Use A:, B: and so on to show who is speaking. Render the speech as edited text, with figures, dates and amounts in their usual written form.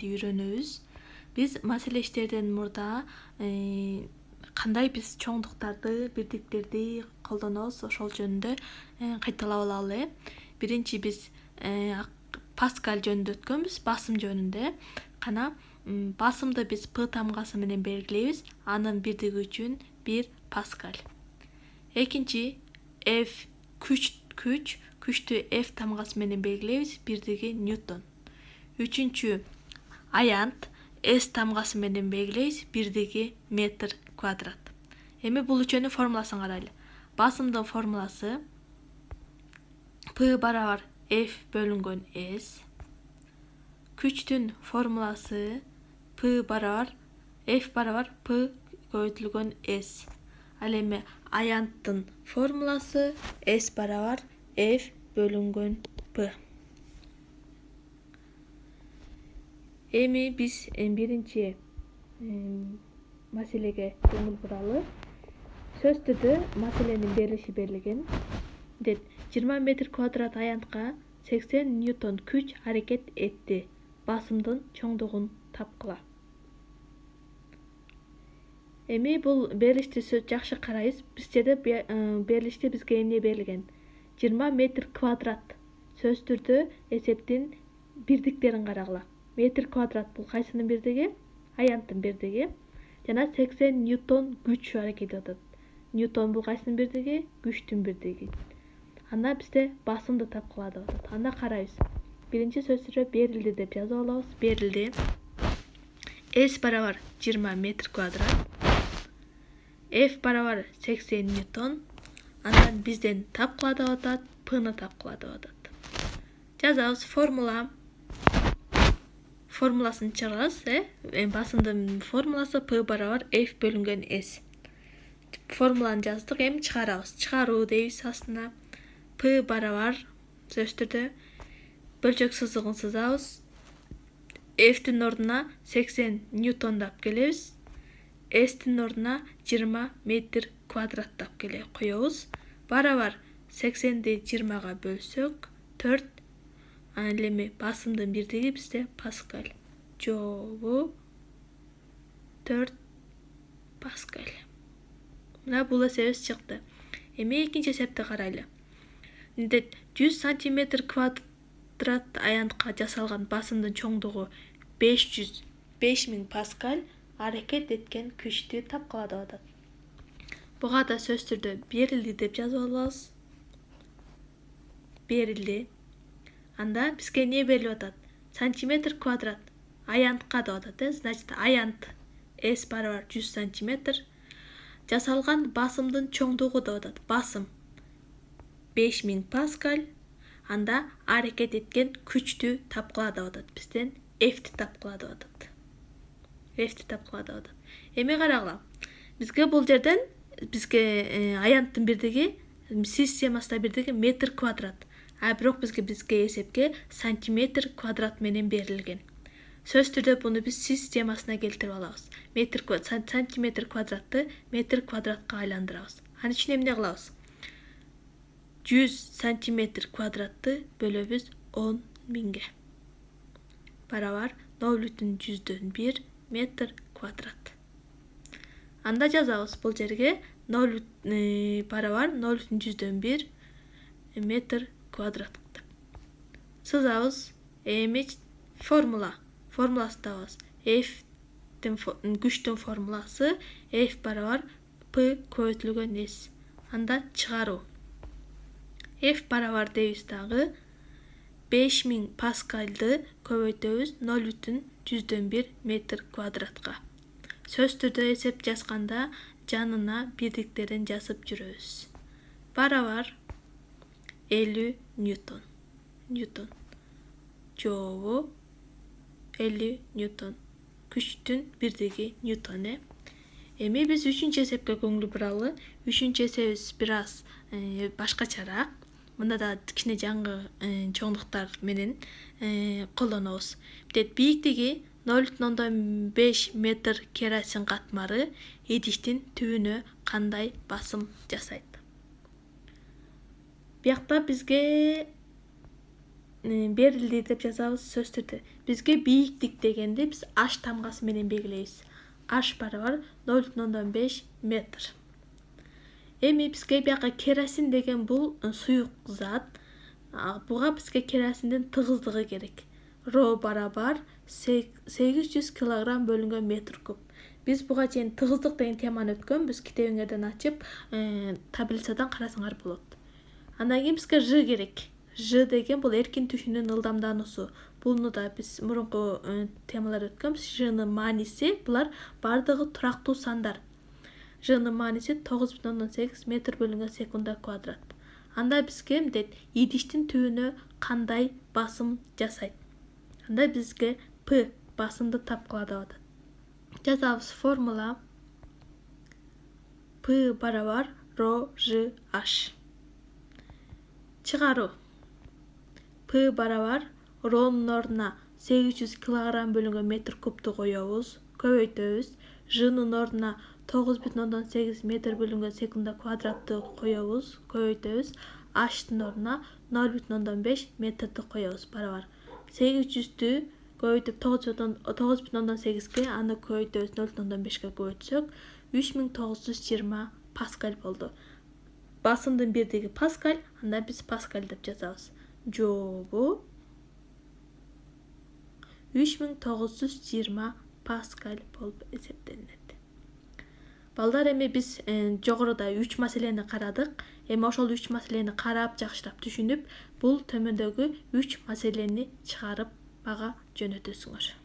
A: үйрөнөбүз. Биз маселештерден мурда кандай биз чоңдуктарды, бирдиктерди колдонобуз, ошол жөнүндө кайталап алалы. Биринчи биз Паскаль жөнүндө өткөнбүз, басым жөнүндө. Кана басымды биз P тамгасы менен белгилейбиз. Анын бирдиги үчүн 1 Паскаль. Экинчи F күчтү F тамгасы менен белгилейбиз, бирдиги Ньютон. Үчүнчү аянт S тамгасы менен белгилейбиз, бирдиги метр квадрат. Эми бул үчөөнүн формуласын карайлы. Басымдын формуласы P барабар F бөлүнгөн S. Күчтүн формуласы P барабар F барабар P көбөйтүлгөн S. Ал эми аянттын формуласы S барабар F бөлүнгөн P. Эми биз биринчи маселеге көңүл буралы. Сөз түрдө маселенин берилиши берилген. 20 метр квадрат аянтка 80 ньютон күч аракет этти. Басымдын чоңдугун тапкыла. Эми бул берилишти жакшы карайбыз. Биз жерде берилиште бизге эмне берилген? 20 метр квадрат. Сөз түрдө эсептин бирдиктерин карагыла. Метр квадрат бул кайсынын бирдиги? Аянттын бирдиги. Жана 80 ньютон күч аракет этет. Ньютон бул кайсынын бирдиги? Күчтүн бирдиги. Анда бизде басымды тапкыла деп атат. Анда карайбыз. Биринчи сөз түрдө берилди деп жазып алабыз. Берилди. S барабар 20 метр квадрат. F барабар 80 ньютон. Андан бизден тапкыла деп атат. P'ны тапкыла деп атат. Жазабыз. Формуласын чыгарабыз. Басымдын формуласы P барабар F бөлүнгөн S. Формуланы жаздык. Эми чыгарабыз. Чыгаруу дейбиз астына. P барабар сөз түрдө бөлчөк сызыгын сызабыз. F'тин ордуна 80 ньютондап келебиз. S'тин ордуна 20 метр квадраттап коебуз. Барабар 80ди 20га бөлсөк 4. Ал эми басымдын бирдиги бизде Паскаль. Жообу 4 Паскаль. Мына бул эсебибиз чыкты. Эми экинчи эсепти карайлы. 100 сантиметр квадрат аянтка жасалган басымдын чоңдугу 5000 Паскаль аракет эткен күчтү тапкыла деп атат. Буга да сөз түрдө берилди деп жазып алабыз. Берилди. Анда бизге эмне берилип атат? Сантиметр квадрат аянтка деп атат. Значит, аянт S барабар 100 сантиметр. Жасалган басымдын чоңдугу деп атат. Басым 5000 Паскаль. Анда аракет эткен күчтү тапкыла деп атат. Бизден F'ти тапкыла деп атат. Эми карагыла. Бизге бул жерден аянттын бирдиги системасында бирдиги метр квадрат. Бирок бизге эсепке сантиметр квадрат менен берилген. Сөз түрдө буну биз системасына келтирип алабыз. Сантиметр квадратты метр квадратка айландырабыз. Аны үчүн эмне кылабыз? 100 сантиметр квадратты бөлөбүз 10 миңге. Барабар 0,1 метр квадрат. Анда жазабыз бул жерге 0 барабар 0,1 метр квадрат. Сызабыз. Эми формуласын табабыз. Күчтүн формуласы F барабар P көбөйтүлгөн S. Анда чыгаруу. F барабар дейбиз дагы 5000 Паскальды көбөйтөбүз 0,1 метр квадратка. Сөз түрдө эсеп жазганда жанына бирдиктерин жазып жүрөбүз. Барабар 50 ньютон. Жообу 50 ньютон. Күчтүн бирдиги ньютон. Эми биз үчүнчү эсепке көңүл буралы. Үчүнчү эсебибиз бир аз башкачараак. Мында да кичине жаңы чоңдуктар менен колдонобуз. Бийиктиги 0,5 метр керосин катмары идиштин түбүнө кандай басым жасайт? Биякта бизге берилди деп жазабыз сөз түрдө. Бизге бийиктик дегенди биз h тамгасы менен белгилейбиз. H барабар 0,5 метр. Эми бизге бияка керосин деген бул суюк зат. Буга бизге керосиндин тыгыздыгы керек. Ро барабар 800 килограмм бөлүнгөн метр куб. Биз буга чейин тыгыздык деген теманы өткөнбүз. Китебиңерден ачып, таблицадан карасаңар болот. Андан кийин бизге ж керек. Ж деген бул эркин түшүүнүн ылдамдануусу. Буну да биз мурунку темалар өткөнбүз. Жнын мааниси булар бардыгы турактуу сандар. Жнын мааниси 9,8 метр бөлүнгөн секунда квадрат. Анда бизге мынтет идиштин түбүнө кандай басым жасайт. Анда бизге P басымды тапкыла деп атат. Жазабыз формула P барабар ро ж h. Чыгаруу. P барабар ронун ордуна 800 килограмм бөлүнгөн метр кубту коебуз, көбөйтөбүз. Жнын ордуна 9,8 метр бөлүнгөн секунда квадратты коебуз, көбөйтөбүз. H'тын ордуна 0,5 метрди коебуз, барабар 800'тү көбөйтүп 9,8ге аны көбөйтөбүз, 0,5ге көбөйтсөк 3920 паскаль болду. Басымдын бирдиги паскаль, анда биз паскаль деп жазабыз. Жообу 3920 паскаль болуп эсептелинет. Балдар, эми биз жогоруда 3 маселени карадык. Эми ошол 3 маселени карап, жакшырап түшүнүп, бул төмөндөгү 3 маселени чыгарып мага жөнөтөсүңөр.